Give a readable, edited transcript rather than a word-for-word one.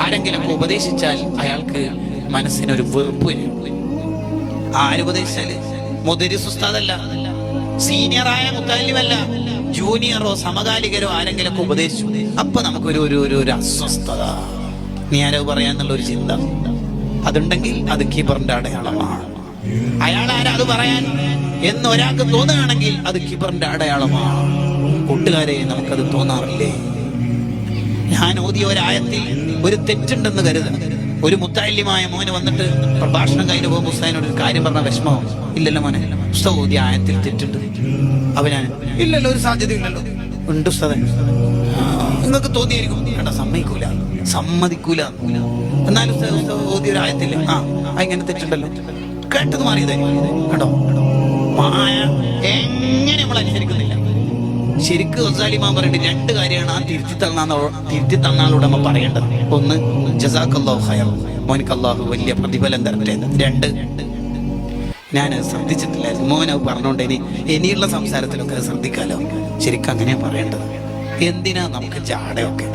ആരെങ്കിലൊക്കെ ഉപദേശിച്ചാൽ അയാൾക്ക് മനസ്സിനൊരു വെറുപ്പ് വരും. ആരുപദേശിച്ചാല് മുദരിസ് ഉസ്താദല്ല, സീനിയറായ മുത്തല്ലിമല്ല, ജൂനിയറോ സമകാലികരോ ആരെങ്കിലൊക്കെ ഉപദേശിച്ചു, അപ്പൊ നമുക്കൊരു ഒരു അസ്വസ്ഥത, നീ ആരോ പറയാന്നുള്ള ഒരു ചിന്ത അതുണ്ടെങ്കിൽ അത് കിബറിന്റെ അടയാളമാണ്. അയാൾ ആരാ അത് പറയാൻ എന്ന് ഒരാൾക്ക് തോന്നുകയാണെങ്കിൽ അത് കിബറിന്റെ അടയാളമാണ്. കൂട്ടുകാരെ, നമുക്കത് തോന്നാറില്ലേ? ഞാൻ ഓതിയ ഒരായത്തിൽ ഒരു തെറ്റുണ്ടെന്ന് കരുതണം. ഒരു മുത്തല്ലിമായ മോന് വന്നിട്ട് പ്രഭാഷണം കഴിഞ്ഞു പോകുമ്പോൾ ഉസ്താദിനോട് ഒരു കാര്യം പറഞ്ഞ വിഷമോ? ഇല്ലല്ലോ മോനെ, ഉസ്താദ് ഓതിയ ആയത്തിൽ തെറ്റുണ്ട്. അവനാ ഇല്ലല്ലോ, ഒരു സാധ്യതയില്ലല്ലോ. ഉണ്ട് ഉസ്താദേ, നിങ്ങൾക്ക് തോന്നിയായിരിക്കും. കേട്ടോ, സമ്മതിക്കൂല. എന്നാലും ഓതിയ ഒരു ആയത്തില്ലേ, ഇങ്ങനെ തെറ്റുണ്ടല്ലോ, കേട്ടത് മാറിയതായിരിക്കും. കേട്ടോ, എങ്ങനെ നമ്മൾ അനുസരിക്കുന്നില്ല. ശരിക്കും ഗസാലിമാൻ പറയുന്നത് രണ്ട് കാര്യമാണ് ആ തിരുത്തി തന്നാളോട് നമ്മൾ പറയേണ്ടത്. ഒന്ന്, ജസാക്കല്ലാഹു ഖൈർ, മോനിക്ക് അല്ലാഹു വലിയ പ്രതിഫലം തരട്ടെ. രണ്ട്, ഞാൻ ശ്രദ്ധിച്ചിട്ടില്ലായിരുന്നു, മോനത് പറഞ്ഞോണ്ട് ഇനിയുള്ള സംസാരത്തിലൊക്കെ ശ്രദ്ധിക്കാലോ. ശരിക്കും അങ്ങനെയാ പറയേണ്ടത്. എന്തിനാ നമുക്ക് ജാടയൊക്കെ?